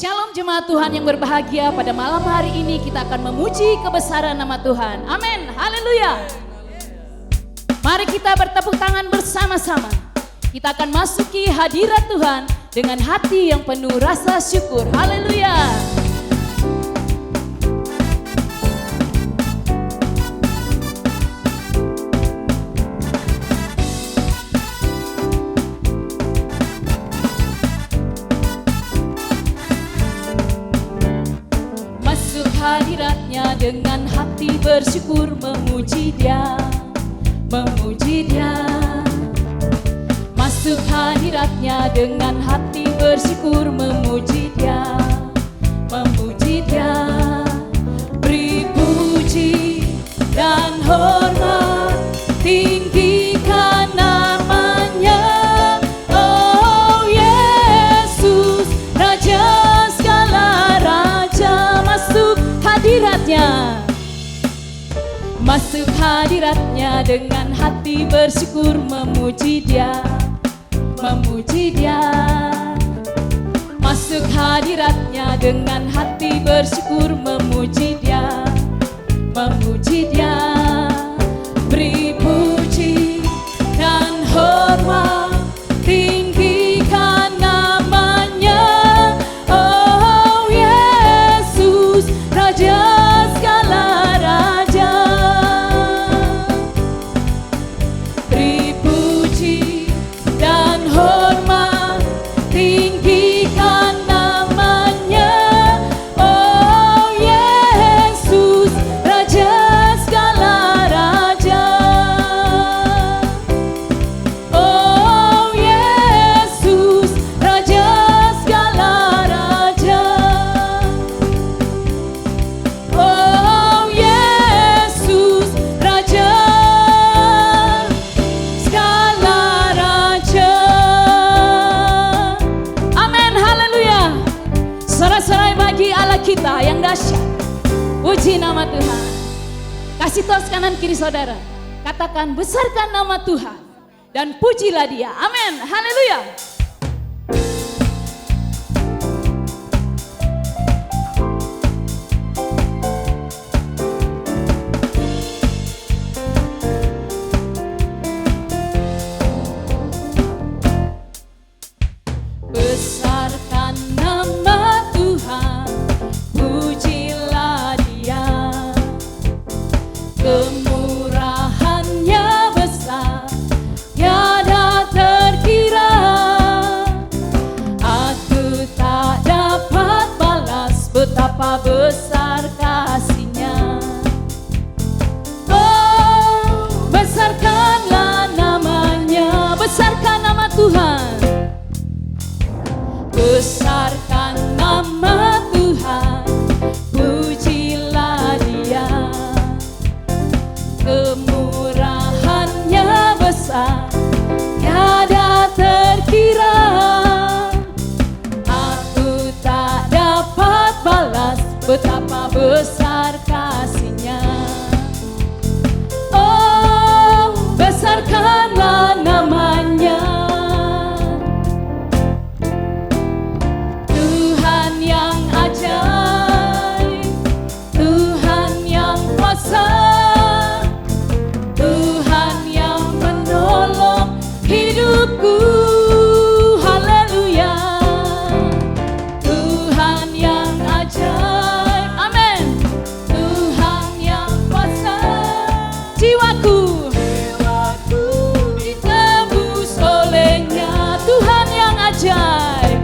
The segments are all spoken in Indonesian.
Shalom jemaat Tuhan yang berbahagia, pada malam hari ini kita akan memuji kebesaran nama Tuhan. Amin, haleluya. Mari kita bertepuk tangan bersama-sama. Kita akan masuki hadirat Tuhan dengan hati yang penuh rasa syukur. Haleluya. Hadiratnya dengan hati bersyukur, memuji Dia, memuji Dia. Masuk hadiratnya dengan hati bersyukur, memuji Dia, memuji Dia. Beri puji dan hormat, tinggikan namanya. Oh Yesus, Raja segala raja, masuk hadiratnya, masuk hadiratnya dengan hati bersyukur, memuji Dia, memuji Dia. Masuk hadiratnya dengan hati bersyukur, memuji Dia, memuji Dia. Beri puji dan hormat, tinggikan namanya. Oh Yesus, Raja segala raja. Beri puji dan hormat, tinggikan namanya. Oh Yesus, Raja segala raja. Oh Yesus, Raja segala raja. Oh Yesus, Raja segala raja. Amin, haleluya. Sorak-sorai bagi Allah kita yang dahsyat. Puji nama Tuhan. Kasih tos kanan kiri saudara, katakan besarkan nama Tuhan dan pujilah Dia. Amin, haleluya. Besarkan nama Tuhan, pujilah Dia. Kemurahannya besar, tiada terkira. Aku tak dapat balas betapa besar kasih-Nya. Oh, besarkanlah namanya, besarkan nama Tuhan. Besarkan nama Tuhan, pujilah Dia. Kemurahannya besar, tiada terkira. Aku tak dapat balas betapa besar kasih-Nya. Oh, besarkanlah namanya. Tuhan yang ajaib, Tuhan yang kuasa, Tuhan yang menolong hidupku. Haleluya. Tuhan yang ajaib, amin. Tuhan yang kuasa, jiwaku ditebus olehnya. Tuhan yang ajaib,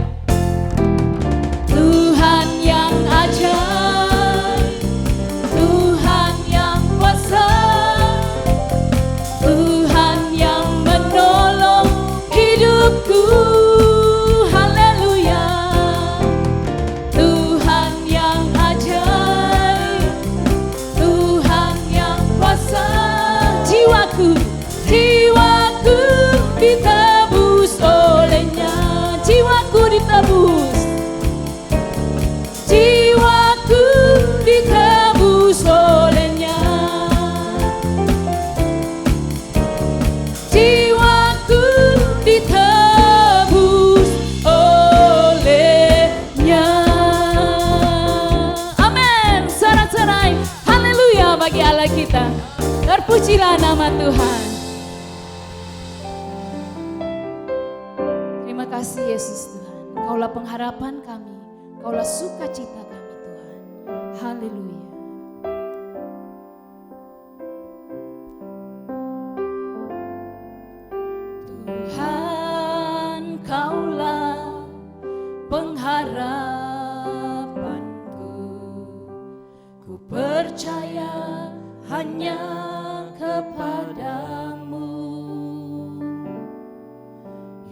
Tuhan yang ajaib, Tuhan yang kuasa, Tuhan yang menolong hidupku. Haleluya. Tuhan yang ajaib, Tuhan yang kuasa, jiwaku ditebus olehnya. Jiwaku ditebus, jiwaku ditebus olehnya. Jiwaku ditebus olehnya. Terpujilah nama Tuhan. Terima kasih Yesus Tuhan. Kaulah pengharapan kami, Kaulah sukacita kami Tuhan. Haleluya. Tuhan, Kaulah pengharapanku. Ku percaya hanya kepadamu,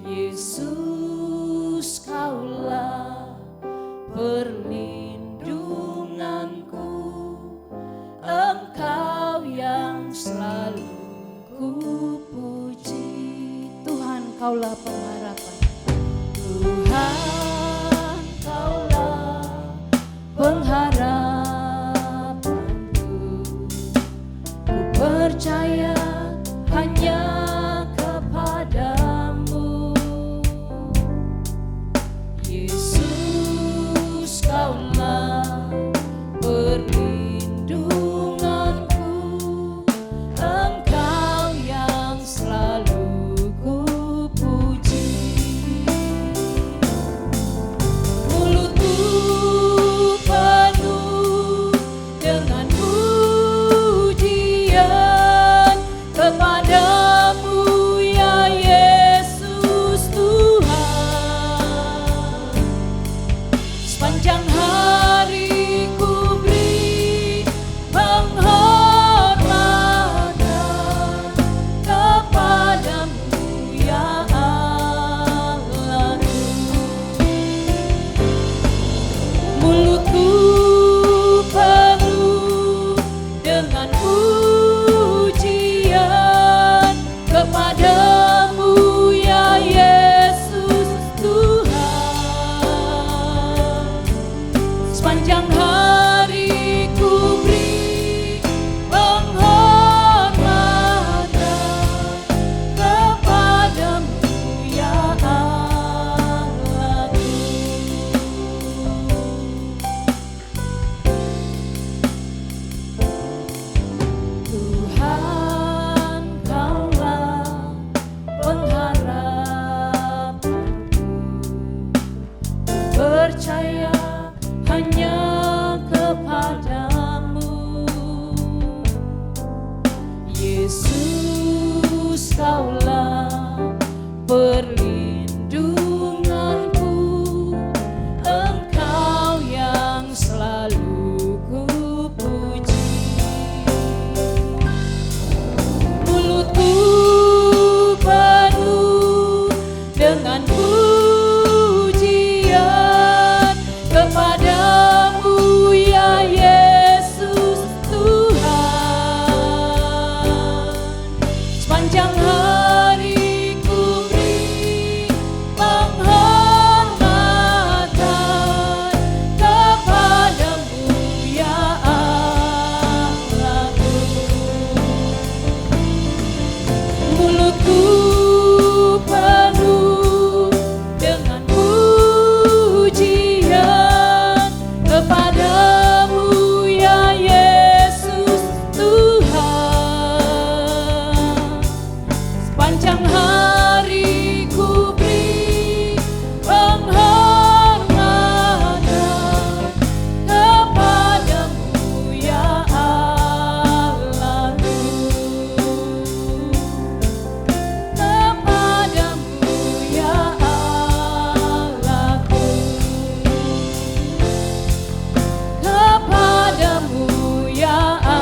Yesus. Kaulah perlindunganku, Engkau yang selalu ku puji. Tuhan, Kaulah pengharapan. Tuhan, Kaulah pengharapanku. Ku percaya hanya kepadamu, Yesus. Kaulah perlindunganku, Engkau yang selalu ku puji. Mulutku penuh dengan pujian kepadamu ya Yesus Tuhan. Sepanjang hari ku beri penghormatan kepadamu ya Allahku. Mulutku penuh dengan pujian kepadamu ya Yesus Tuhan. Sepanjang hari ku beri penghormatan kepadamu ya Allahku. Tuhan, Kaulah pengharapanku. Percaya hanya kepadamu, Yesus. Kaulah perlindunganku, Engkau yang selalu ku puji. Mulutku penuh dengan pujian kepadamu ya Yesus Tuhan. Sepanjang hari ku beri penghormatan kepadamu ya Allahku. Mulutku penuh dengan pujian kepadamu ya Yesus Tuhan. Sepanjang hari ku beri penghormatan kepadamu ya Allahku. Kepadamu ya Allahku. Kepadamu ya Allahku.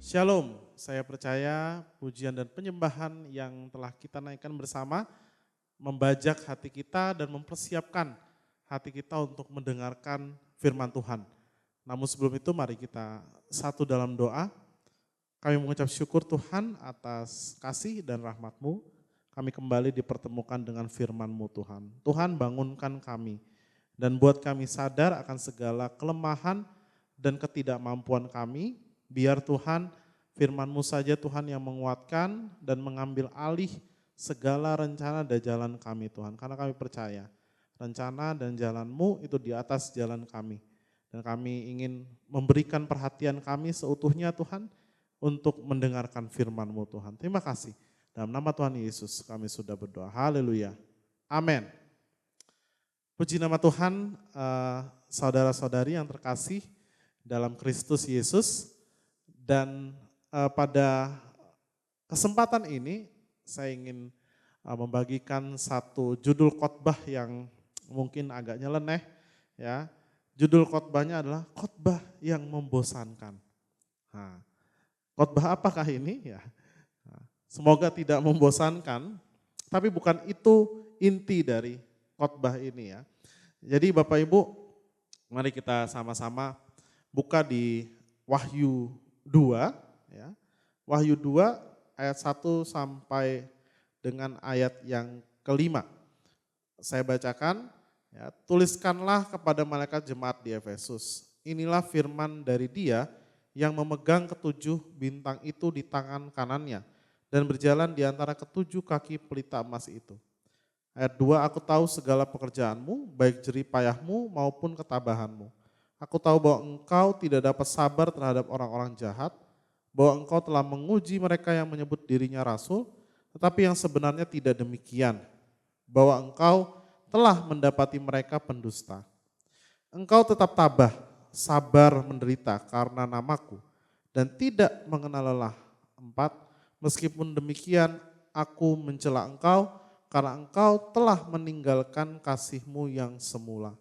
Shalom, saya percaya pujian dan penyembahan yang telah kita naikkan bersama membajak hati kita dan mempersiapkan hati kita untuk mendengarkan firman Tuhan. Namun sebelum itu mari kita satu dalam doa. Kami mengucap syukur Tuhan atas kasih dan rahmat-Mu. Kami kembali dipertemukan dengan firman-Mu Tuhan. Tuhan bangunkan kami dan buat kami sadar akan segala kelemahan dan ketidakmampuan kami. Biar Tuhan firman-Mu saja Tuhan yang menguatkan dan mengambil alih segala rencana dan jalan kami Tuhan. Karena kami percaya rencana dan jalan-Mu itu di atas jalan kami. Dan kami ingin memberikan perhatian kami seutuhnya Tuhan untuk mendengarkan firman-Mu Tuhan. Terima kasih. Dalam nama Tuhan Yesus kami sudah berdoa. Haleluya. Amin. Puji nama Tuhan, saudara-saudari yang terkasih dalam Kristus Yesus. Dan pada kesempatan ini saya ingin membagikan satu judul khotbah yang mungkin agak nyeleneh ya. Judul khotbahnya adalah khotbah yang membosankan. Nah, khotbah apakah ini ya? Semoga tidak membosankan, tapi bukan itu inti dari khotbah ini ya. Jadi Bapak Ibu, mari kita sama-sama buka di Wahyu 2 ya. Wahyu 2 ayat 1 sampai dengan ayat yang kelima. Saya bacakan ya, tuliskanlah kepada malaikat jemaat di Efesus. Inilah firman dari Dia yang memegang ketujuh bintang itu di tangan kanannya dan berjalan di antara ketujuh kaki pelita emas itu. Ayat 2, aku tahu segala pekerjaanmu, baik jerih payahmu maupun ketabahanmu. Aku tahu bahwa engkau tidak dapat sabar terhadap orang-orang jahat, bahwa engkau telah menguji mereka yang menyebut dirinya rasul, tetapi yang sebenarnya tidak demikian, bahwa engkau telah mendapati mereka pendusta. Engkau tetap tabah, sabar menderita karena namaku, dan tidak mengenal lelah. 4, meskipun demikian aku mencela engkau, karena engkau telah meninggalkan kasihmu yang semula.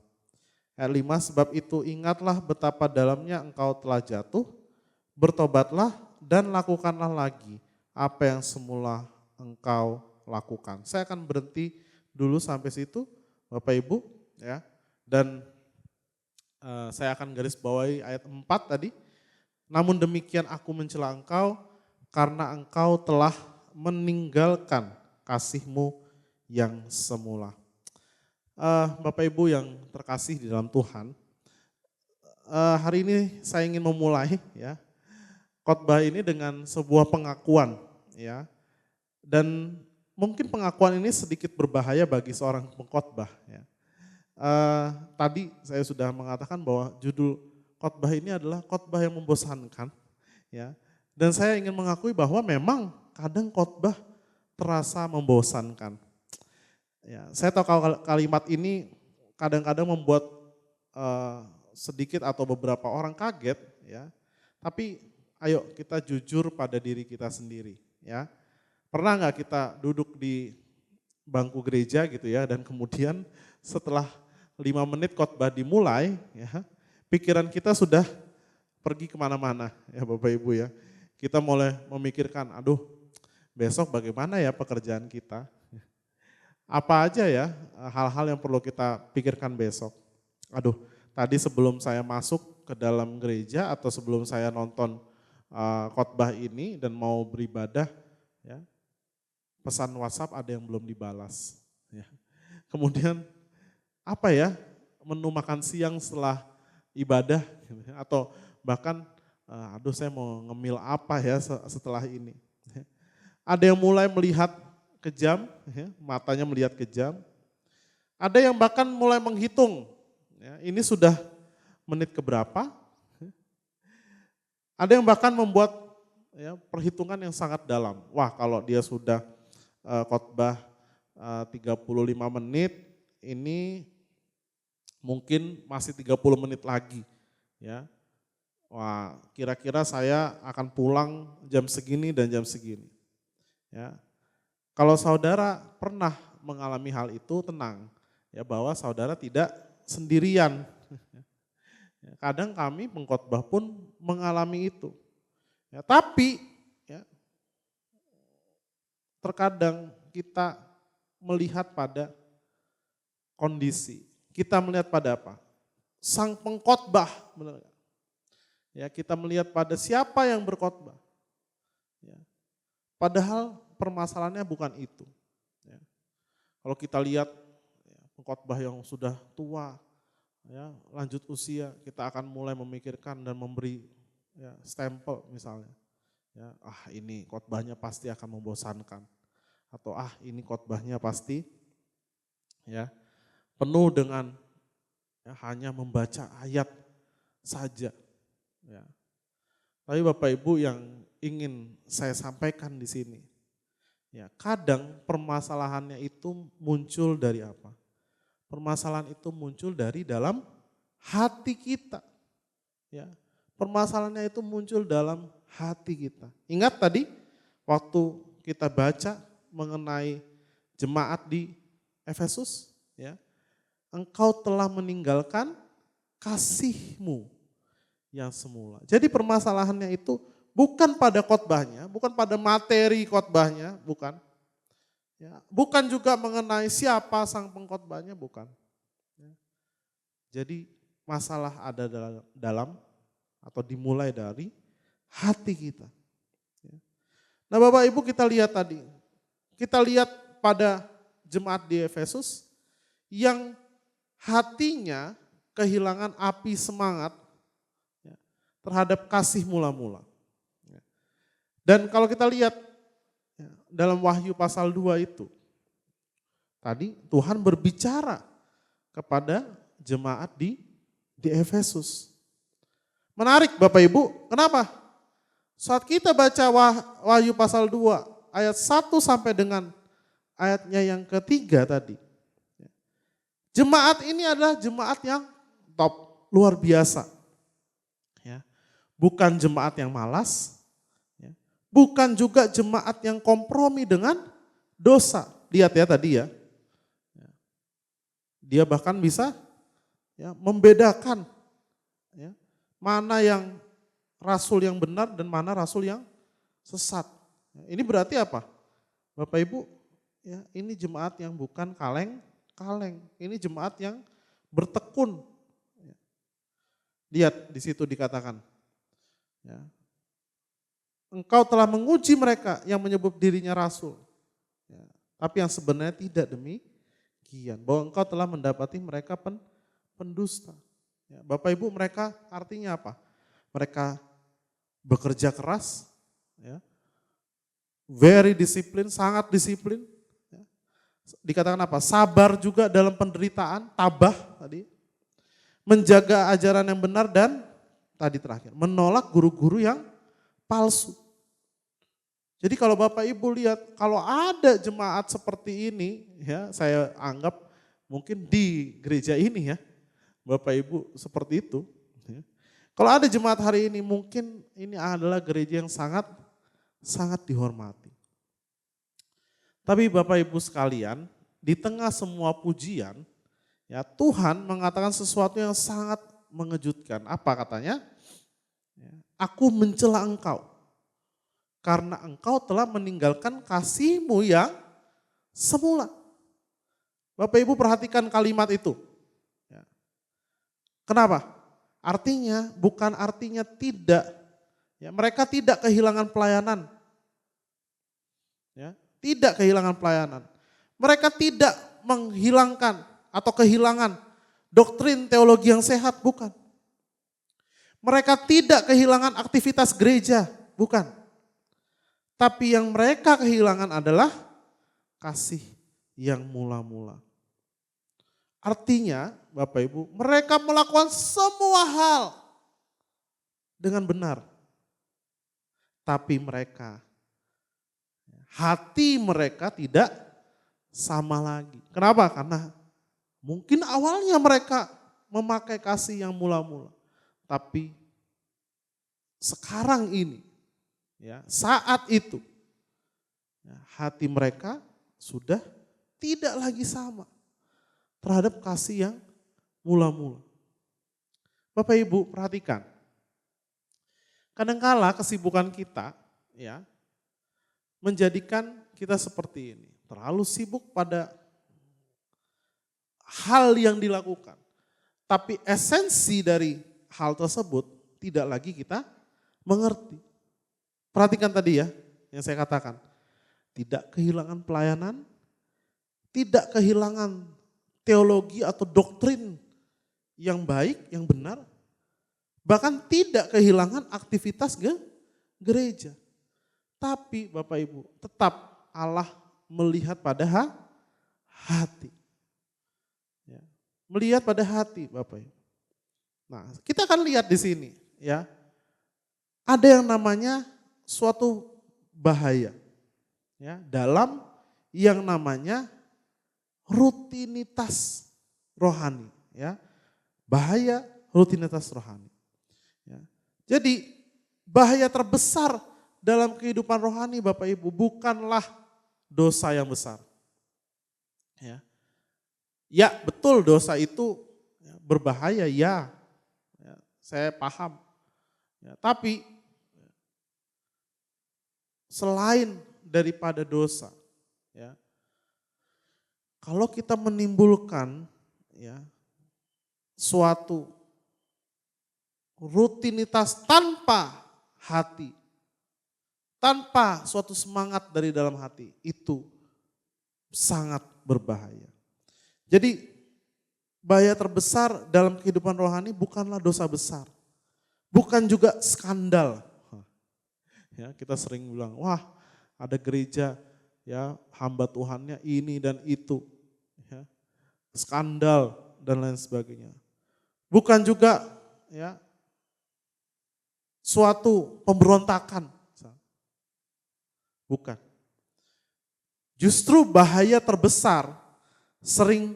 Ayat 5, sebab itu ingatlah betapa dalamnya engkau telah jatuh, bertobatlah dan lakukanlah lagi apa yang semula engkau lakukan. Saya akan berhenti dulu sampai situ Bapak Ibu ya. Dan saya akan garis bawahi ayat 4 tadi. Namun demikian aku mencela engkau karena engkau telah meninggalkan kasihmu yang semula. Bapak Ibu yang terkasih di dalam Tuhan, hari ini saya ingin memulai ya khotbah ini dengan sebuah pengakuan ya. Dan mungkin pengakuan ini sedikit berbahaya bagi seorang pengkhotbah ya. Tadi saya sudah mengatakan bahwa judul khotbah ini adalah khotbah yang membosankan ya. Dan saya ingin mengakui bahwa memang kadang khotbah terasa membosankan. Ya, saya tahu kalimat ini kadang-kadang membuat sedikit atau beberapa orang kaget ya. Tapi ayo kita jujur pada diri kita sendiri ya. Pernah nggak kita duduk di bangku gereja gitu ya, dan kemudian setelah 5 menit khotbah dimulai ya, pikiran kita sudah pergi kemana-mana ya Bapak Ibu ya. Kita mulai memikirkan, aduh besok bagaimana ya pekerjaan kita. Apa aja ya hal-hal yang perlu kita pikirkan besok. Aduh, tadi sebelum saya masuk ke dalam gereja atau sebelum saya nonton khotbah ini dan mau beribadah, ya, pesan WhatsApp ada yang belum dibalas. Ya. Kemudian apa ya menu makan siang setelah ibadah atau bahkan aduh saya mau ngemil apa ya setelah ini. Ada yang mulai melihat ke jam, ya, matanya melihat ke jam. Ada yang bahkan mulai menghitung, ya, ini sudah menit keberapa. Ada yang bahkan membuat ya, perhitungan yang sangat dalam. Wah kalau dia sudah khotbah 35 menit, ini mungkin masih 30 menit lagi. Ya. Wah kira-kira saya akan pulang jam segini dan jam segini. Ya. Kalau saudara pernah mengalami hal itu, tenang ya bahwa saudara tidak sendirian. Kadang kami pengkhotbah pun mengalami itu. Ya, tapi ya, terkadang kita melihat pada kondisi. Kita melihat pada apa? Sang pengkhotbah, benar gak? Ya, kita melihat pada siapa yang berkhotbah. Ya. Padahal permasalahannya bukan itu. Ya. Kalau kita lihat ya, pengkhotbah yang sudah tua, ya, lanjut usia, kita akan mulai memikirkan dan memberi ya, stempel misalnya. Ya, ini khotbahnya pasti akan membosankan. Atau ini khotbahnya pasti ya penuh dengan ya, hanya membaca ayat saja. Ya. Tapi Bapak Ibu yang ingin saya sampaikan di sini, ya kadang permasalahannya itu muncul dari apa? Permasalahan itu muncul dari dalam hati kita. Ya, permasalahannya itu muncul dalam hati kita. Ingat tadi waktu kita baca mengenai jemaat di Efesus, ya, engkau telah meninggalkan kasihmu yang semula. Jadi permasalahannya itu bukan pada khotbahnya, bukan pada materi khotbahnya, bukan. Ya, bukan juga mengenai siapa sang pengkhotbahnya, bukan. Ya. Jadi masalah ada dalam atau dimulai dari hati kita. Ya. Nah Bapak Ibu kita lihat tadi, kita lihat pada jemaat di Efesus yang hatinya kehilangan api semangat terhadap kasih mula-mula. Dan kalau kita lihat dalam Wahyu pasal 2 itu, tadi Tuhan berbicara kepada jemaat di Efesus. Menarik Bapak Ibu, kenapa? Saat kita baca Wahyu pasal 2 ayat 1 sampai dengan ayatnya yang ketiga tadi. Jemaat ini adalah jemaat yang top, luar biasa. Bukan jemaat yang malas, bukan juga jemaat yang kompromi dengan dosa. Lihat ya tadi ya, dia bahkan bisa ya, membedakan ya, mana yang rasul yang benar dan mana rasul yang sesat. Ini berarti apa? Bapak Ibu, ya, ini jemaat yang bukan kaleng-kaleng, ini jemaat yang bertekun. Lihat di situ dikatakan. Ya. Engkau telah menguji mereka yang menyebut dirinya rasul. Ya. Tapi yang sebenarnya tidak demikian. Bahwa engkau telah mendapati mereka pendusta. Ya. Bapak Ibu mereka artinya apa? Mereka bekerja keras. Ya. Very disiplin, sangat disiplin. Ya. Dikatakan apa? Sabar juga dalam penderitaan, tabah tadi. Menjaga ajaran yang benar dan tadi terakhir, menolak guru-guru yang palsu. Jadi kalau Bapak Ibu lihat, kalau ada jemaat seperti ini, ya saya anggap mungkin di gereja ini ya, Bapak Ibu seperti itu. Ya. Kalau ada jemaat hari ini, mungkin ini adalah gereja yang sangat dihormati. Tapi Bapak Ibu sekalian, di tengah semua pujian, ya Tuhan mengatakan sesuatu yang sangat mengejutkan. Apa katanya? Aku mencela engkau karena engkau telah meninggalkan kasihmu yang semula. Bapak Ibu perhatikan kalimat itu. Kenapa? Artinya bukan artinya tidak. Ya, mereka tidak kehilangan pelayanan. Ya, tidak kehilangan pelayanan. Mereka tidak menghilangkan atau kehilangan doktrin teologi yang sehat, bukan. Mereka tidak kehilangan aktivitas gereja, bukan. Tapi yang mereka kehilangan adalah kasih yang mula-mula. Artinya, Bapak Ibu, mereka melakukan semua hal dengan benar. Tapi hati mereka tidak sama lagi. Kenapa? Karena mungkin awalnya mereka memakai kasih yang mula-mula. Tapi sekarang ini, ya, saat itu, ya, hati mereka sudah tidak lagi sama terhadap kasih yang mula-mula. Bapak Ibu perhatikan, Kadangkala kesibukan kita ya menjadikan kita seperti ini. Terlalu sibuk pada hal yang dilakukan. Tapi esensi dari hal tersebut tidak lagi kita mengerti. Perhatikan tadi ya yang saya katakan. Tidak kehilangan pelayanan, tidak kehilangan teologi atau doktrin yang baik, yang benar. Bahkan tidak kehilangan aktivitas gereja. Tapi Bapak Ibu, tetap Allah melihat pada hati. Ya, melihat pada hati Bapak Ibu. Nah, kita akan lihat di sini ya. Ada yang namanya suatu bahaya ya dalam yang namanya rutinitas rohani ya. Bahaya rutinitas rohani. Ya. Jadi bahaya terbesar dalam kehidupan rohani Bapak Ibu bukanlah dosa yang besar. Ya betul dosa itu berbahaya ya, saya paham. Ya, tapi selain daripada dosa, ya, kalau kita menimbulkan ya, suatu rutinitas tanpa hati, tanpa suatu semangat dari dalam hati, itu sangat berbahaya. Jadi bahaya terbesar dalam kehidupan rohani bukanlah dosa besar, bukan juga skandal. Ya, kita sering bilang, wah ada gereja ya hamba Tuhannya ini dan itu, ya, skandal dan lain sebagainya. Bukan juga ya suatu pemberontakan. Bukan. Justru bahaya terbesar sering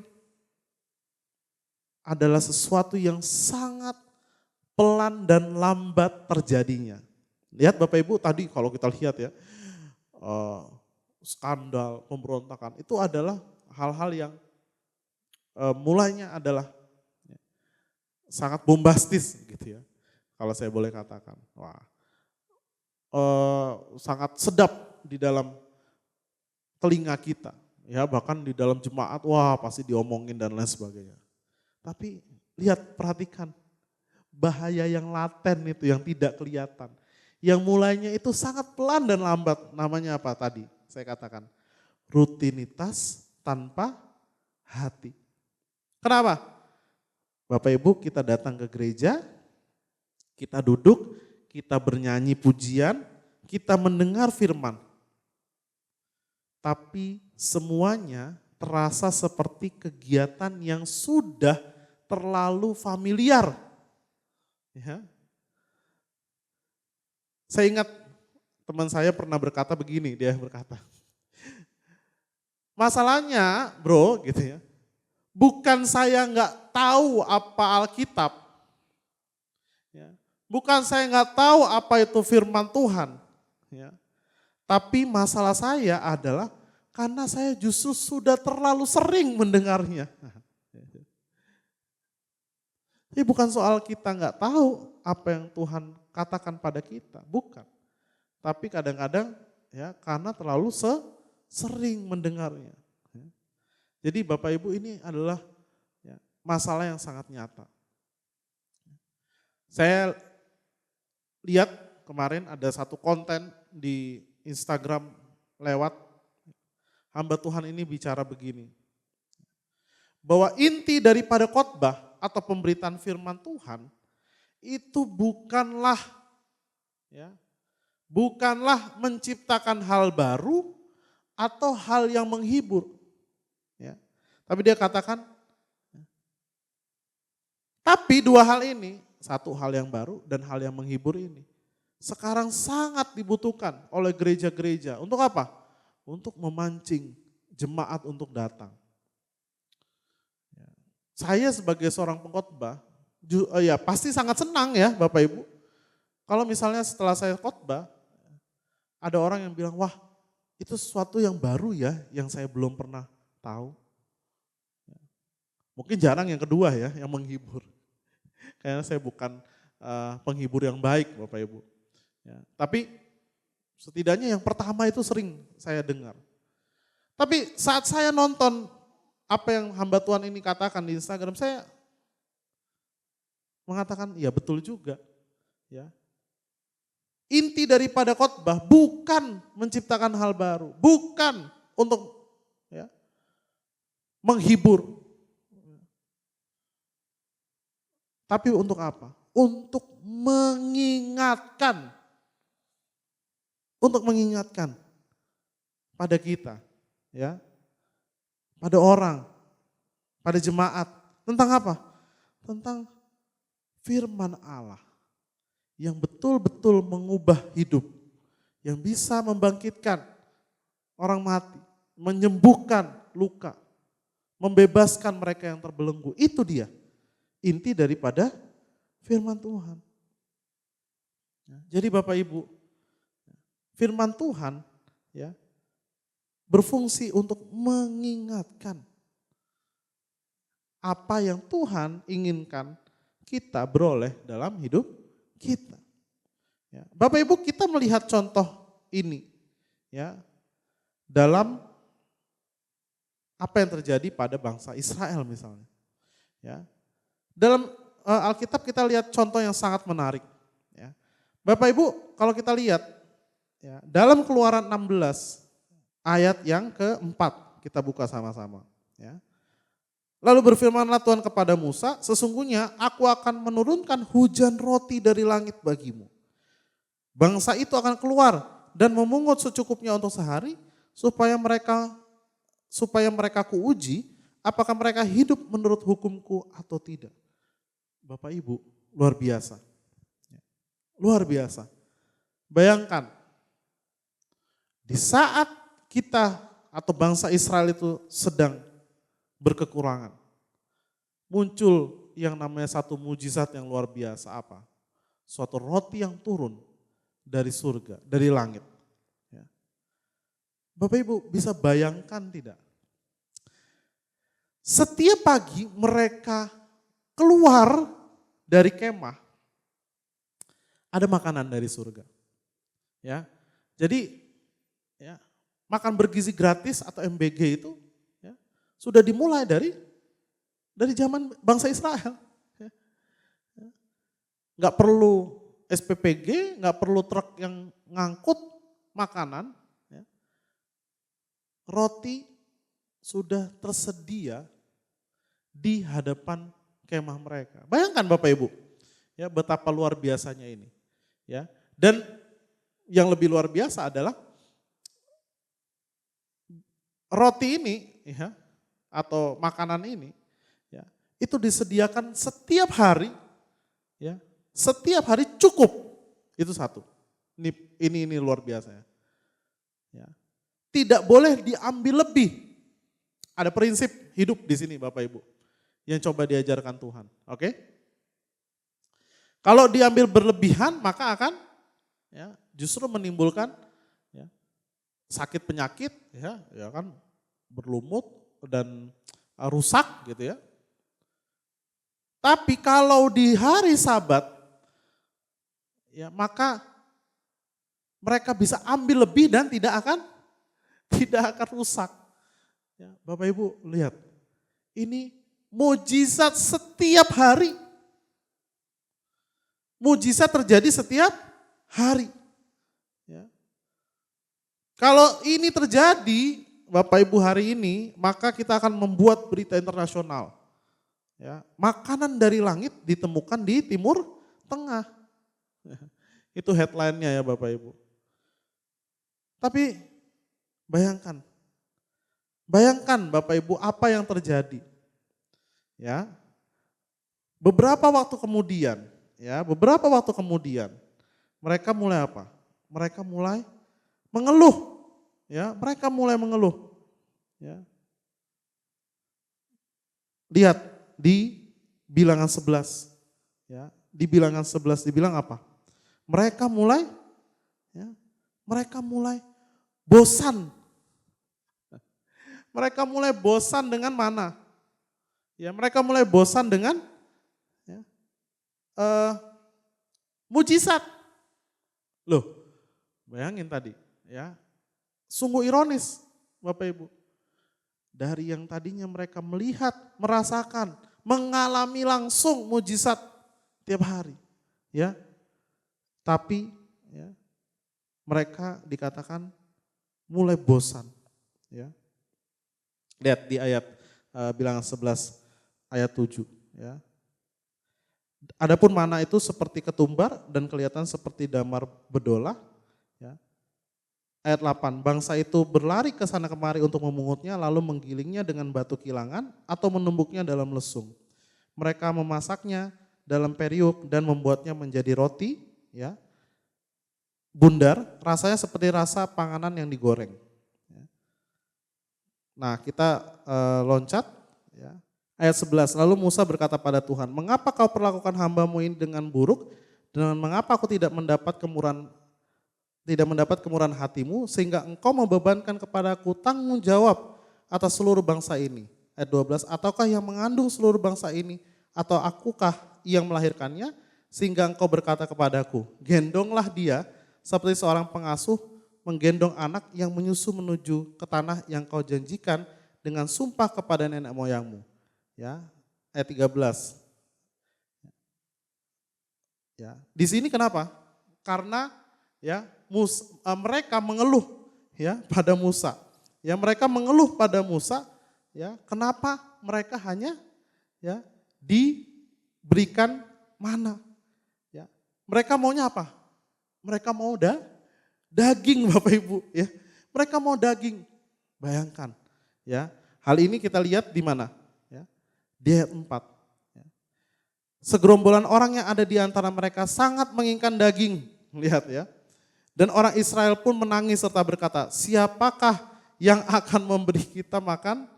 adalah sesuatu yang sangat pelan dan lambat terjadinya. Lihat Bapak Ibu tadi kalau kita lihat ya, skandal, pemberontakan itu adalah hal-hal yang mulainya adalah sangat bombastis gitu ya. Kalau saya boleh katakan, wah, sangat sedap di dalam telinga kita, ya bahkan di dalam jemaat, wah pasti diomongin dan lain sebagainya. Tapi lihat, perhatikan bahaya yang laten itu yang tidak kelihatan, yang mulainya itu sangat pelan dan lambat. Namanya apa tadi? Saya katakan rutinitas tanpa hati. Kenapa? Bapak Ibu kita datang ke gereja, kita duduk, kita bernyanyi pujian, kita mendengar firman. Tapi semuanya terasa seperti kegiatan yang sudah terlalu familiar. Ya. Saya ingat teman saya pernah berkata begini, dia berkata, masalahnya bro gitu ya, bukan saya nggak tahu apa Alkitab, ya. Bukan saya nggak tahu apa itu firman Tuhan, ya. Tapi masalah saya adalah karena saya justru sudah terlalu sering mendengarnya. Jadi bukan soal kita nggak tahu apa yang Tuhan katakan pada kita, bukan. Tapi kadang-kadang ya karena terlalu sering mendengarnya. Jadi Bapak Ibu ini adalah ya, masalah yang sangat nyata. Saya lihat kemarin ada satu konten di Instagram lewat hamba Tuhan ini bicara begini. Bahwa inti daripada khotbah atau pemberitaan firman Tuhan itu bukanlah menciptakan hal baru atau hal yang menghibur. Ya. Tapi dia katakan, tapi dua hal ini, satu hal yang baru dan hal yang menghibur ini, sekarang sangat dibutuhkan oleh gereja-gereja. Untuk apa? Untuk memancing jemaat untuk datang. Saya sebagai seorang pengkhotbah, ya pasti sangat senang ya Bapak Ibu. Kalau misalnya setelah saya khotbah, ada orang yang bilang, wah itu sesuatu yang baru ya, yang saya belum pernah tahu. Mungkin jarang yang kedua ya, yang menghibur. Kayaknya saya bukan penghibur yang baik Bapak Ibu. Ya, tapi setidaknya yang pertama itu sering saya dengar. Tapi saat saya nonton apa yang hamba Tuhan ini katakan di Instagram, saya mengatakan, ya betul juga. Ya. Inti daripada khotbah bukan menciptakan hal baru, bukan untuk ya, menghibur. Tapi untuk apa? Untuk mengingatkan. Untuk mengingatkan pada kita, ya, pada orang, pada jemaat. Tentang apa? Tentang firman Allah yang betul-betul mengubah hidup, yang bisa membangkitkan orang mati, menyembuhkan luka, membebaskan mereka yang terbelenggu. Itu dia inti daripada firman Tuhan. Jadi Bapak Ibu, firman Tuhan ya berfungsi untuk mengingatkan apa yang Tuhan inginkan kita beroleh dalam hidup kita. Ya. Bapak Ibu, kita melihat contoh ini ya dalam apa yang terjadi pada bangsa Israel misalnya. Ya. Dalam Alkitab kita lihat contoh yang sangat menarik. Ya. Bapak Ibu, kalau kita lihat ya, dalam Keluaran 16 ayat yang keempat, kita buka sama-sama. Ya. Lalu berfirmanlah Tuhan kepada Musa, sesungguhnya aku akan menurunkan hujan roti dari langit bagimu. Bangsa itu akan keluar dan memungut secukupnya untuk sehari, supaya mereka kuuji, apakah mereka hidup menurut hukumku atau tidak. Bapak Ibu, luar biasa. Luar biasa. Bayangkan, di saat kita atau bangsa Israel itu sedang berkekurangan. Muncul yang namanya satu mujizat yang luar biasa apa? Suatu roti yang turun dari surga, dari langit. Ya. Bapak Ibu bisa bayangkan tidak? Setiap pagi mereka keluar dari kemah, ada makanan dari surga. Ya. Jadi ya, makan bergizi gratis atau MBG itu sudah dimulai dari zaman bangsa Israel. Nggak perlu SPPG, nggak perlu truk yang ngangkut makanan. Roti sudah tersedia di hadapan kemah mereka. Bayangkan Bapak Ibu, ya betapa luar biasanya ini. Ya, dan yang lebih luar biasa adalah roti ini, ya, atau makanan ini, ya, itu disediakan setiap hari, ya, setiap hari cukup. Itu satu. Ini luar biasa. Ya. Tidak boleh diambil lebih. Ada prinsip hidup di sini Bapak Ibu yang coba diajarkan Tuhan. Oke? Kalau diambil berlebihan maka akan ya, justru menimbulkan ya, sakit penyakit, ya kan berlumut dan rusak gitu ya. Tapi kalau di hari Sabat ya maka mereka bisa ambil lebih dan tidak akan rusak. Ya, Bapak Ibu lihat, ini mujizat setiap hari. Mujizat terjadi setiap hari. Ya. Kalau ini terjadi Bapak Ibu hari ini, maka kita akan membuat berita internasional. Ya, makanan dari langit ditemukan di Timur Tengah. Ya, itu headline-nya ya Bapak Ibu. Tapi bayangkan Bapak Ibu apa yang terjadi. Ya. Beberapa waktu kemudian, mereka mulai apa? Mereka mulai mengeluh. Ya, mereka mulai mengeluh. Ya. Lihat di Bilangan 11. Ya, di Bilangan 11 dibilang apa? Mereka mulai bosan. Mereka mulai bosan dengan mana? Ya, mereka mulai bosan dengan mujizat. Loh, bayangin tadi ya. Sungguh ironis Bapak Ibu. Dari yang tadinya mereka melihat, merasakan, mengalami langsung mujizat tiap hari. Ya. Tapi ya, mereka dikatakan mulai bosan. Ya. Lihat di ayat bilangan 11 ayat 7. Ya. Adapun mana itu seperti ketumbar dan kelihatan seperti damar bedolah. Ya. Ayat 8, bangsa itu berlari ke sana kemari untuk memungutnya lalu menggilingnya dengan batu kilangan atau menumbuknya dalam lesung. Mereka memasaknya dalam periuk dan membuatnya menjadi roti, ya, bundar, rasanya seperti rasa panganan yang digoreng. Nah kita loncat, ya. Ayat 11, lalu Musa berkata pada Tuhan, mengapa kau perlakukan hambamu ini dengan buruk dan mengapa aku tidak mendapat kemurahan hatimu sehingga engkau membebankan kepadaku tanggung jawab atas seluruh bangsa ini. Ayat 12, ataukah yang mengandung seluruh bangsa ini atau akukah yang melahirkannya sehingga engkau berkata kepadaku, gendonglah dia seperti seorang pengasuh menggendong anak yang menyusu menuju ke tanah yang kau janjikan dengan sumpah kepada nenek moyangmu. Ya, ayat 13. Ya, di sini kenapa? Karena ya mereka mengeluh ya pada Musa. Ya, mereka mengeluh pada Musa, ya, kenapa mereka hanya ya diberikan mana? Ya. Mereka maunya apa? Mereka mau daging Bapak Ibu, ya. Mereka mau daging. Bayangkan, ya. Hal ini kita lihat di mana? Ya. Di ayat 4. Ya. Segerombolan orang yang ada di antara mereka sangat menginginkan daging. Lihat ya. Dan orang Israel pun menangis serta berkata, siapakah yang akan memberi kita makan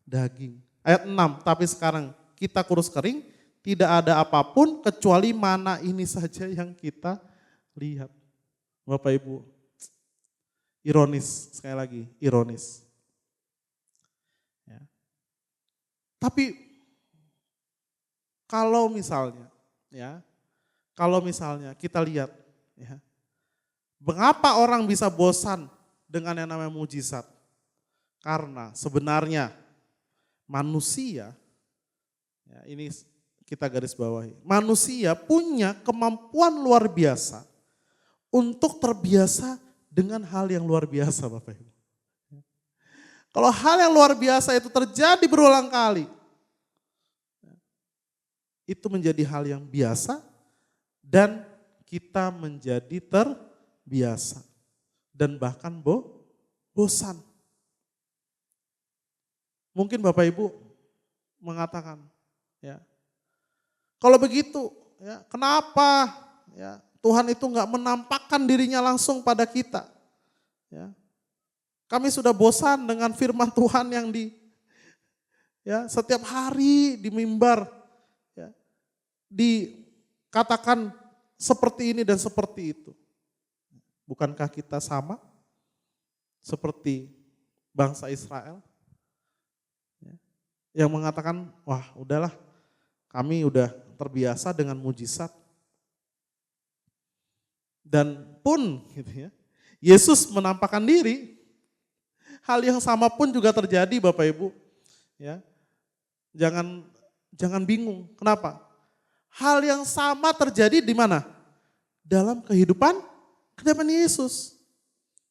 daging? Ayat 6, tapi sekarang kita kurus kering, tidak ada apapun kecuali mana ini saja yang kita lihat. Bapak Ibu, ironis, sekali lagi ironis. Ya. Tapi kalau misalnya kita lihat, ya, mengapa orang bisa bosan dengan yang namanya mujizat? Karena sebenarnya manusia, ya, ini kita garis bawahi, manusia punya kemampuan luar biasa untuk terbiasa dengan hal yang luar biasa Bapak Ibu. Kalau hal yang luar biasa itu terjadi berulang kali, itu menjadi hal yang biasa dan kita menjadi terbiasa dan bahkan bosan. Mungkin Bapak Ibu mengatakan, ya, kalau begitu, ya, kenapa ya, Tuhan itu enggak menampakkan dirinya langsung pada kita? Ya. Kami sudah bosan dengan firman Tuhan yang setiap hari di mimbar, ya, dikatakan seperti ini dan seperti itu. Bukankah kita sama seperti bangsa Israel? Ya, yang mengatakan, wah udahlah kami udah terbiasa dengan mujizat. Dan pun gitu ya, Yesus menampakkan diri, hal yang sama pun juga terjadi Bapak Ibu. Ya, jangan bingung, kenapa? Hal yang sama terjadi di mana? Dalam kehidupan Yesus.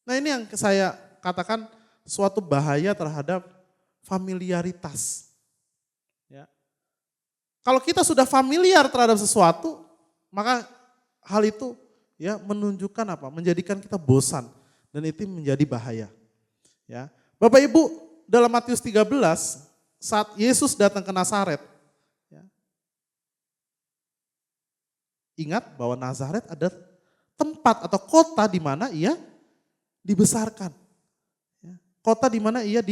Nah ini yang saya katakan suatu bahaya terhadap familiaritas. Ya. Kalau kita sudah familiar terhadap sesuatu, maka hal itu ya menunjukkan apa? Menjadikan kita bosan dan itu menjadi bahaya. Ya. Bapak Ibu, dalam Matius 13 saat Yesus datang ke Nazaret, ya, ingat bahwa Nazaret ada tempat atau kota di mana ia dibesarkan. Ya. Kota di mana ia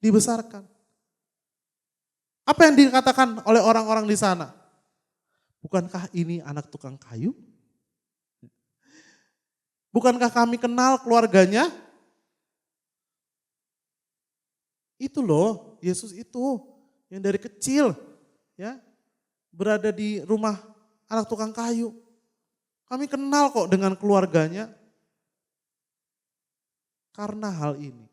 dibesarkan. Apa yang dikatakan oleh orang-orang di sana? Bukankah ini anak tukang kayu? Bukankah kami kenal keluarganya? Itu loh, Yesus itu yang dari kecil ya berada di rumah anak tukang kayu. Kami kenal kok dengan keluarganya. Karena hal ini.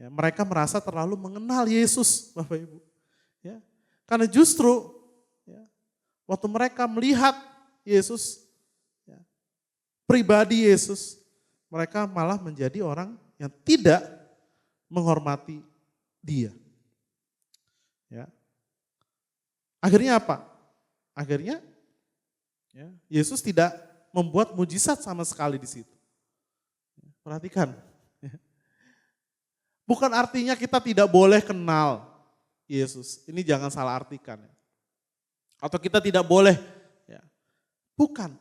Ya, mereka merasa terlalu mengenal Yesus, Bapak Ibu. Ya, karena justru ya, waktu mereka melihat Yesus, ya, pribadi Yesus, mereka malah menjadi orang yang tidak menghormati dia. Ya. Akhirnya apa? Akhirnya ya, Yesus tidak membuat mujizat sama sekali di situ. Perhatikan. Bukan artinya kita tidak boleh kenal Yesus. Ini jangan salah artikan. Atau kita tidak boleh. Ya. Bukan.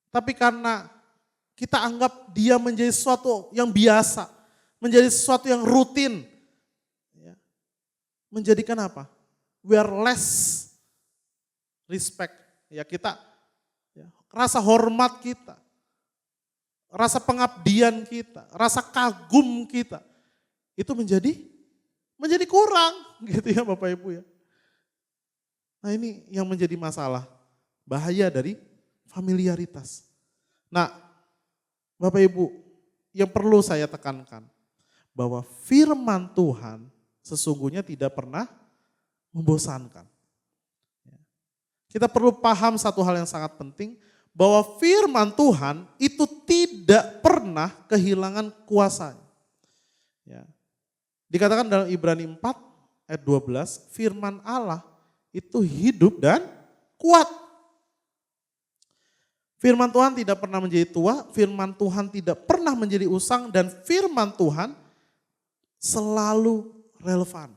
Tapi karena kita anggap dia menjadi sesuatu yang biasa. Menjadi sesuatu yang rutin. Ya. Menjadikan apa? We are less respect. Ya, kita ya, rasa hormat kita. Rasa pengabdian kita, rasa kagum kita, itu menjadi kurang gitu ya Bapak Ibu ya. Nah ini yang menjadi masalah, bahaya dari familiaritas. Nah Bapak Ibu, yang perlu saya tekankan, bahwa firman Tuhan sesungguhnya tidak pernah membosankan. Kita perlu paham satu hal yang sangat penting, bahwa firman Tuhan itu tidak pernah kehilangan kuasanya. Ya. Dikatakan dalam Ibrani 4 ayat 12, firman Allah itu hidup dan kuat. Firman Tuhan tidak pernah menjadi tua, firman Tuhan tidak pernah menjadi usang, dan firman Tuhan selalu relevan.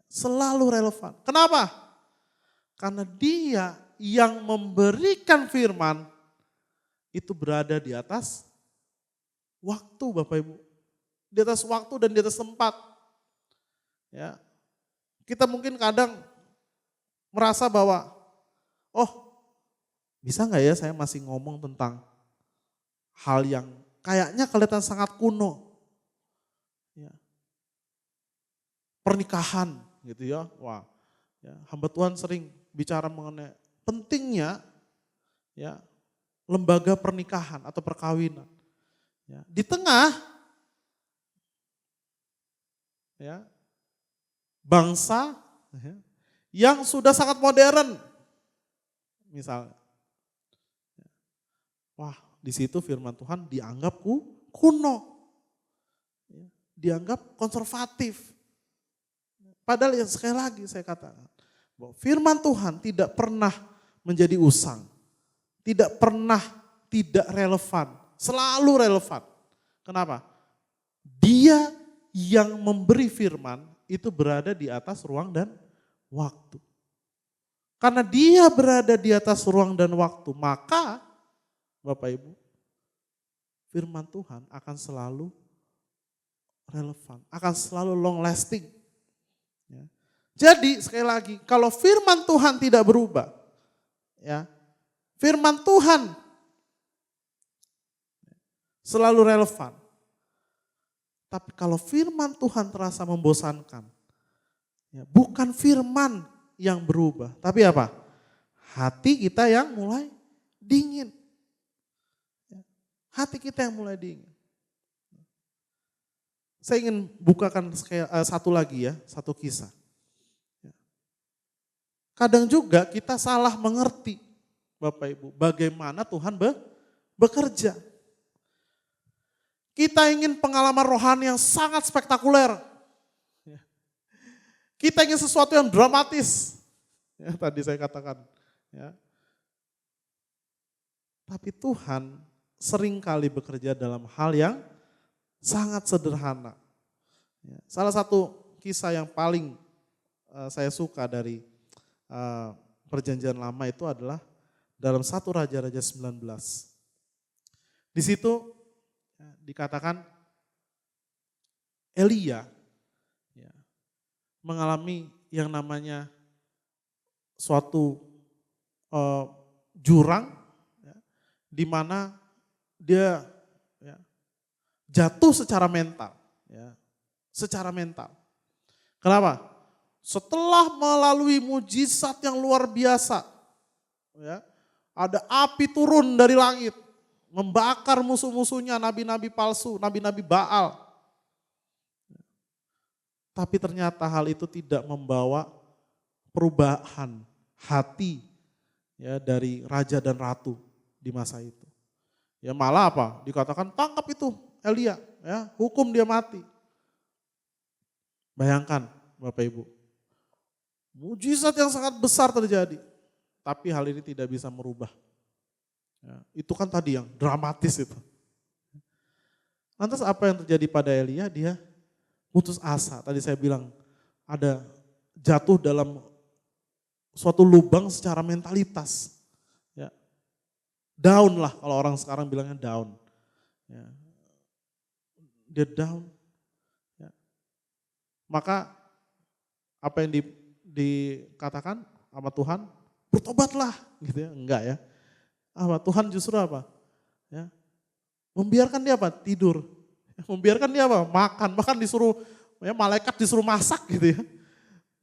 Selalu relevan. Kenapa? Karena dia yang memberikan firman itu berada di atas waktu Bapak Ibu. Di atas waktu dan di atas tempat. Ya. Kita mungkin kadang merasa bahwa, oh bisa nggak ya saya masih ngomong tentang hal yang kayaknya kelihatan sangat kuno. Ya. Pernikahan gitu ya. Wah, ya, hamba Tuhan sering bicara mengenai pentingnya ya lembaga pernikahan atau perkawinan. Ya, di tengah ya bangsa ya, yang sudah sangat modern, misalnya, wah di situ firman Tuhan dianggap kuno, ya, dianggap konservatif. Padahal yang sekali lagi saya katakan, bahwa firman Tuhan tidak pernah menjadi usang, tidak pernah tidak relevan, selalu relevan. Kenapa? Dia yang memberi firman itu berada di atas ruang dan waktu. Karena dia berada di atas ruang dan waktu, maka Bapak Ibu, firman Tuhan akan selalu relevan, akan selalu long lasting. Ya. Jadi sekali lagi, kalau firman Tuhan tidak berubah, ya, firman Tuhan selalu relevan. Tapi kalau firman Tuhan terasa membosankan, ya, bukan firman yang berubah, tapi apa? Hati kita yang mulai dingin. Hati kita yang mulai dingin. Saya ingin bukakan satu lagi ya, satu kisah. Kadang juga kita salah mengerti, Bapak Ibu, bagaimana Tuhan bekerja. Kita ingin pengalaman rohani yang sangat spektakuler. Kita ingin sesuatu yang dramatis. Ya, tadi saya katakan. Ya. Tapi Tuhan seringkali bekerja dalam hal yang sangat sederhana. Ya. Salah satu kisah yang paling saya suka dari Perjanjian Lama itu adalah dalam 1 Raja-Raja 19. Di situ dikatakan Elia ya, mengalami yang namanya suatu jurang ya, di mana dia ya, jatuh secara mental. Ya, secara mental. Kenapa? Setelah melalui mujizat yang luar biasa, ya, Ada api turun dari langit, membakar musuh-musuhnya, nabi-nabi palsu, nabi-nabi Baal. Tapi ternyata hal itu tidak membawa perubahan hati ya dari raja dan ratu di masa itu. Ya malah apa? Dikatakan tangkap itu Elia, ya, hukum dia mati. Bayangkan Bapak Ibu, mujizat yang sangat besar terjadi, tapi hal ini tidak bisa merubah. Ya, itu kan tadi yang dramatis itu. Lantas apa yang terjadi pada Elia? Dia putus asa. Tadi saya bilang ada jatuh dalam suatu lubang secara mentalitas. Ya. Down lah kalau orang sekarang bilangnya down. Ya. Dia down. Ya. Maka apa yang dikatakan sama Tuhan, bertobatlah gitu ya. Enggak ya. Tuhan justru apa? Ya. Membiarkan dia apa? Tidur. Membiarkan dia apa? Makan. Bahkan disuruh, ya, malaikat disuruh masak gitu ya.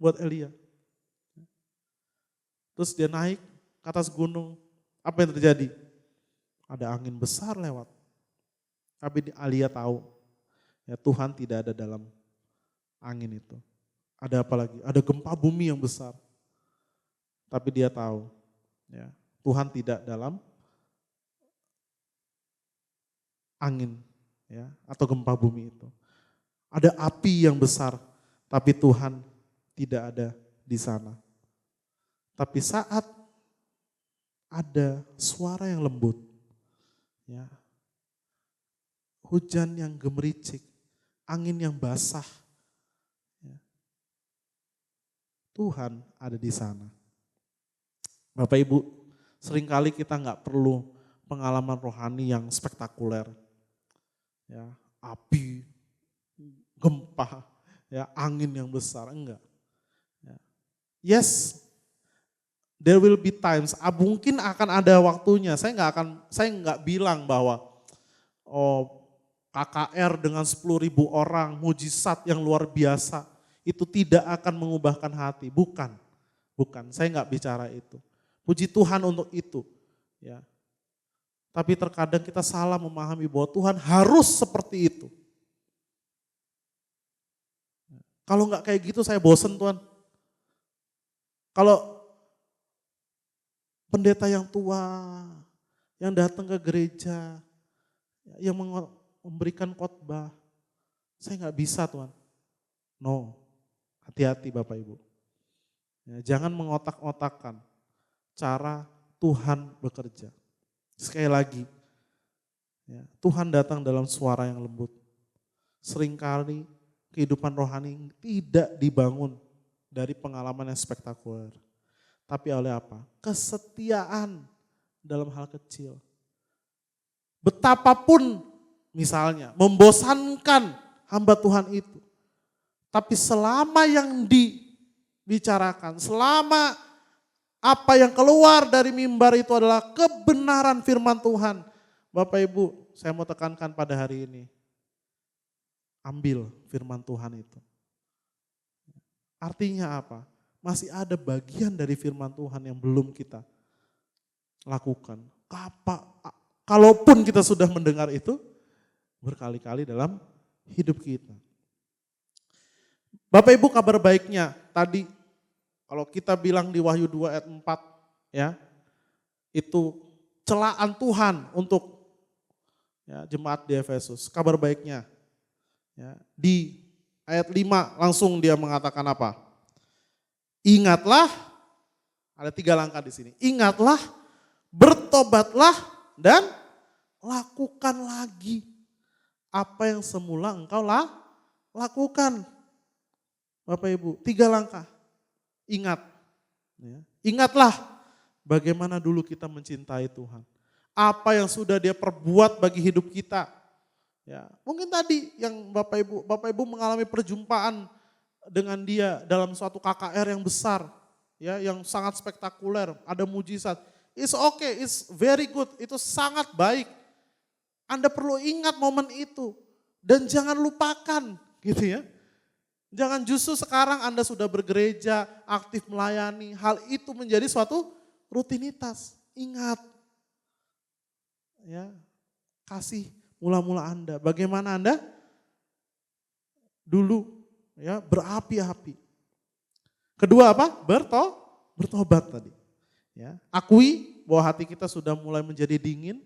Buat Elia. Terus dia naik ke atas gunung. Apa yang terjadi? Ada angin besar lewat. Tapi Elia tahu, ya Tuhan tidak ada dalam angin itu. Ada apa lagi? Ada gempa bumi yang besar. Tapi dia tahu, ya Tuhan tidak dalam angin, ya atau gempa bumi itu. Ada api yang besar, tapi Tuhan tidak ada di sana. Tapi saat ada suara yang lembut, ya, hujan yang gemericik, angin yang basah, ya, Tuhan ada di sana. Bapak Ibu, seringkali kita nggak perlu pengalaman rohani yang spektakuler, ya, api, gempa, ya, angin yang besar, enggak. Ya. Yes, there will be times, mungkin akan ada waktunya. Saya nggak bilang bahwa KKR dengan 10.000 orang, mujizat yang luar biasa, itu tidak akan mengubahkan hati. Bukan, saya nggak bicara itu. Puji Tuhan untuk itu. Ya. Tapi terkadang kita salah memahami bahwa Tuhan harus seperti itu. Kalau nggak kayak gitu saya bosen Tuhan. Kalau pendeta yang tua, yang datang ke gereja, yang memberikan khotbah, saya nggak bisa Tuhan. No, hati-hati Bapak Ibu. Ya, jangan mengotak-otakkan cara Tuhan bekerja. Sekali lagi, ya, Tuhan datang dalam suara yang lembut. Seringkali kehidupan rohani tidak dibangun dari pengalaman yang spektakuler. Tapi oleh apa? Kesetiaan dalam hal kecil. Betapapun misalnya membosankan hamba Tuhan itu. Tapi selama yang dibicarakan, selama apa yang keluar dari mimbar itu adalah kebenaran firman Tuhan. Bapak Ibu, saya mau tekankan pada hari ini. Ambil firman Tuhan itu. Artinya apa? Masih ada bagian dari firman Tuhan yang belum kita lakukan. Kalaupun kita sudah mendengar itu berkali-kali dalam hidup kita. Bapak Ibu, kabar baiknya tadi kalau kita bilang di Wahyu 2 ayat 4, ya, itu celaan Tuhan untuk, ya, jemaat di Efesus. Kabar baiknya, ya, di ayat 5 langsung dia mengatakan apa? Ingatlah, ada 3 langkah di sini. Ingatlah, bertobatlah, dan lakukan lagi apa yang semula engkau lakukan. Bapak Ibu, 3 langkah. Ingat, ya. Ingatlah bagaimana dulu kita mencintai Tuhan. Apa yang sudah dia perbuat bagi hidup kita. Ya, mungkin tadi yang Bapak Ibu mengalami perjumpaan dengan dia dalam suatu KKR yang besar, ya, yang sangat spektakuler, ada mujizat. It's okay, it's very good, itu sangat baik. Anda perlu ingat momen itu dan jangan lupakan, gitu ya. Jangan justru sekarang Anda sudah bergereja, aktif melayani, hal itu menjadi suatu rutinitas. ingat ya kasih mula-mula Anda. Bagaimana Anda dulu ya berapi-api. Kedua apa? Bertobat tadi. Ya, akui bahwa hati kita sudah mulai menjadi dingin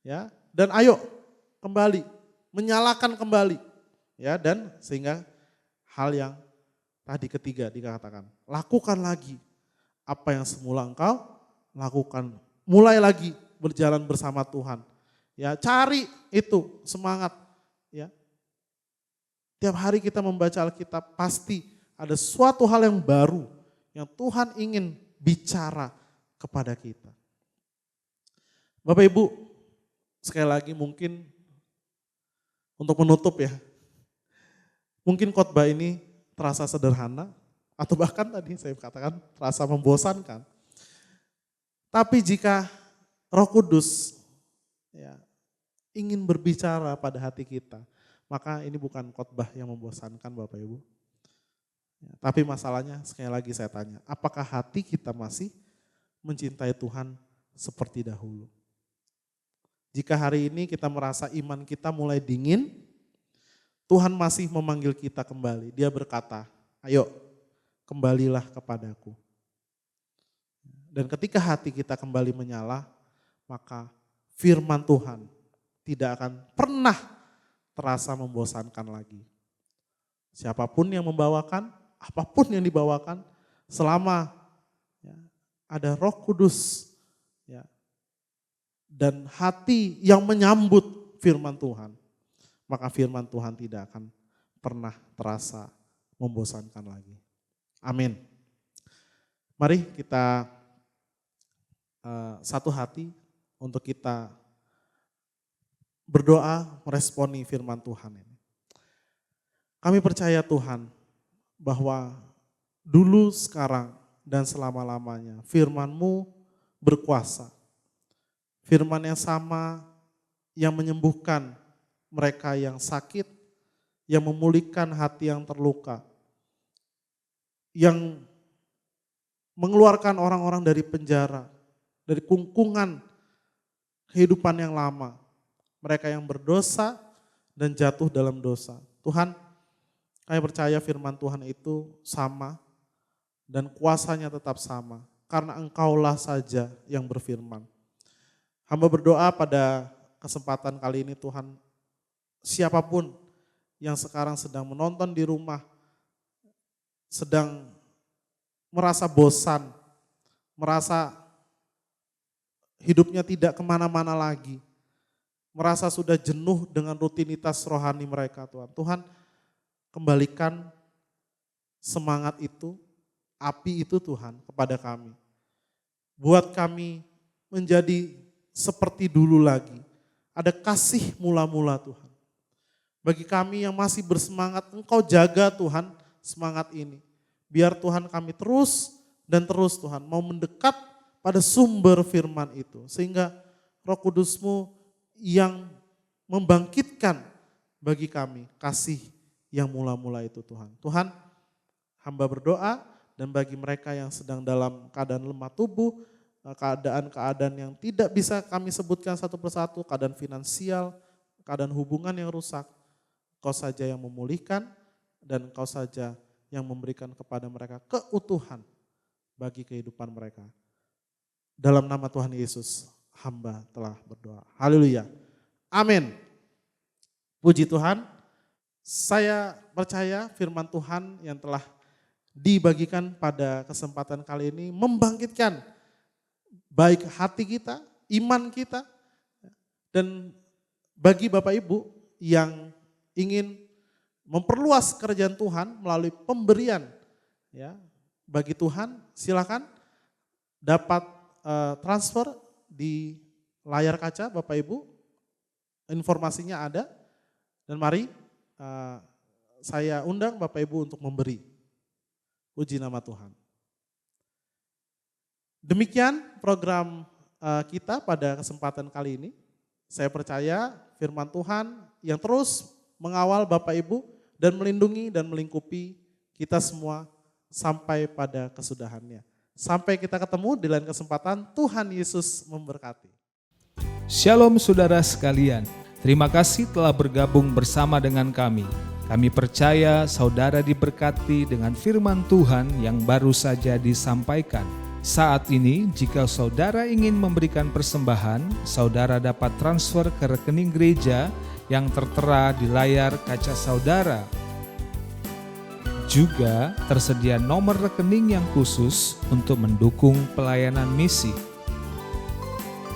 ya, dan ayo kembali menyalakan kembali ya, dan sehingga hal yang tadi ketiga dikatakan, lakukan lagi apa yang semula engkau lakukan. Mulai lagi berjalan bersama Tuhan. Ya, cari itu semangat ya. Tiap hari kita membaca Alkitab pasti ada suatu hal yang baru yang Tuhan ingin bicara kepada kita. Bapak Ibu, sekali lagi mungkin untuk menutup ya. Mungkin khotbah ini terasa sederhana atau bahkan tadi saya katakan terasa membosankan. Tapi jika Roh Kudus ya, ingin berbicara pada hati kita, maka ini bukan khotbah yang membosankan Bapak Ibu. Ya, tapi masalahnya sekali lagi saya tanya, apakah hati kita masih mencintai Tuhan seperti dahulu? Jika hari ini kita merasa iman kita mulai dingin, Tuhan masih memanggil kita kembali. Dia berkata, ayo kembalilah kepadaku. Dan ketika hati kita kembali menyala, maka firman Tuhan tidak akan pernah terasa membosankan lagi. Siapapun yang membawakan, apapun yang dibawakan, selama ya, ada Roh Kudus ya, dan hati yang menyambut firman Tuhan, maka firman Tuhan tidak akan pernah terasa membosankan lagi. Amin. Mari kita satu hati untuk kita berdoa meresponi firman Tuhan ini. Kami percaya Tuhan bahwa dulu, sekarang, dan selama-lamanya firman-Mu berkuasa. Firman yang sama yang menyembuhkan mereka yang sakit, yang memulihkan hati yang terluka, yang mengeluarkan orang-orang dari penjara, dari kungkungan kehidupan yang lama, mereka yang berdosa dan jatuh dalam dosa. Tuhan, kami percaya firman Tuhan itu sama dan kuasanya tetap sama, karena Engkaulah saja yang berfirman. Hamba berdoa pada kesempatan kali ini Tuhan, siapapun yang sekarang sedang menonton di rumah, sedang merasa bosan, merasa hidupnya tidak kemana-mana lagi, merasa sudah jenuh dengan rutinitas rohani mereka Tuhan. Tuhan, kembalikan semangat itu, api itu Tuhan kepada kami. Buat kami menjadi seperti dulu lagi. Ada kasih mula-mula Tuhan. Bagi kami yang masih bersemangat, Engkau jaga Tuhan semangat ini. Biar Tuhan kami terus dan terus Tuhan mau mendekat pada sumber firman itu. Sehingga Roh Kudus-Mu yang membangkitkan bagi kami kasih yang mula-mula itu Tuhan. Tuhan, hamba berdoa dan bagi mereka yang sedang dalam keadaan lemah tubuh, keadaan-keadaan yang tidak bisa kami sebutkan satu persatu, keadaan finansial, keadaan hubungan yang rusak, Engkau saja yang memulihkan dan Engkau saja yang memberikan kepada mereka keutuhan bagi kehidupan mereka. Dalam nama Tuhan Yesus, hamba telah berdoa. Haleluya. Amin. Puji Tuhan. Saya percaya firman Tuhan yang telah dibagikan pada kesempatan kali ini membangkitkan baik hati kita, iman kita, dan bagi Bapak Ibu yang ingin memperluas kerajaan Tuhan melalui pemberian ya bagi Tuhan, silakan dapat transfer di layar kaca Bapak Ibu, informasinya ada, dan mari saya undang Bapak Ibu untuk memberi. Puji nama Tuhan. Demikian program kita pada kesempatan kali ini. Saya percaya firman Tuhan yang terus mengawal Bapak Ibu dan melindungi dan melingkupi kita semua sampai pada kesudahannya. Sampai kita ketemu di lain kesempatan, Tuhan Yesus memberkati. Shalom saudara sekalian, terima kasih telah bergabung bersama dengan kami. Kami percaya saudara diberkati dengan firman Tuhan yang baru saja disampaikan. Saat ini, jika saudara ingin memberikan persembahan, saudara dapat transfer ke rekening gereja yang tertera di layar kaca saudara. Juga tersedia nomor rekening yang khusus untuk mendukung pelayanan misi.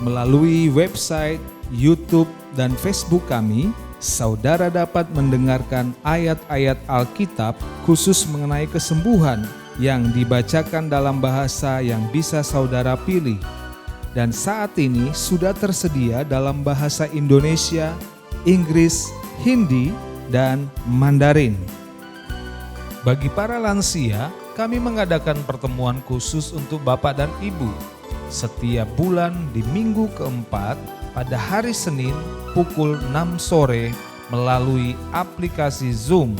Melalui website, YouTube, dan Facebook kami, saudara dapat mendengarkan ayat-ayat Alkitab khusus mengenai kesembuhan yang dibacakan dalam bahasa yang bisa saudara pilih. Dan saat ini sudah tersedia dalam bahasa Indonesia, Inggris, Hindi, dan Mandarin. Bagi para lansia, kami mengadakan pertemuan khusus untuk Bapak dan Ibu setiap bulan di minggu keempat pada hari Senin pukul 6 sore melalui aplikasi Zoom.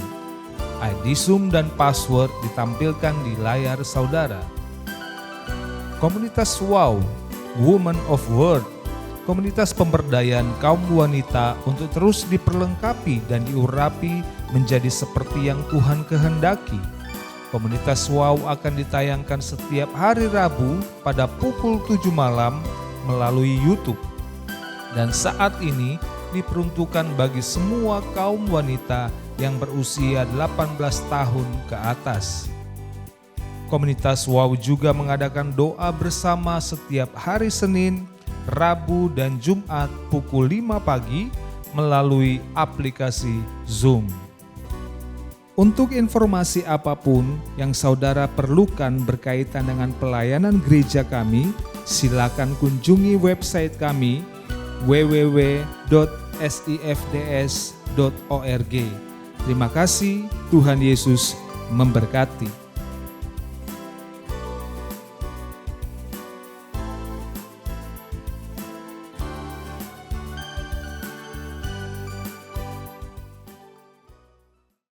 ID Zoom dan password ditampilkan di layar saudara. Komunitas WOW, Women of Word, komunitas pemberdayaan kaum wanita untuk terus diperlengkapi dan diurapi menjadi seperti yang Tuhan kehendaki. Komunitas WOW akan ditayangkan setiap hari Rabu pada pukul 7 malam melalui YouTube. Dan saat ini diperuntukkan bagi semua kaum wanita yang berusia 18 tahun ke atas. Komunitas WOW juga mengadakan doa bersama setiap hari Senin, Rabu, dan Jumat pukul 5 pagi melalui aplikasi Zoom. Untuk informasi apapun yang saudara perlukan berkaitan dengan pelayanan gereja kami, silakan kunjungi website kami www.sifds.org. Terima kasih, Tuhan Yesus memberkati.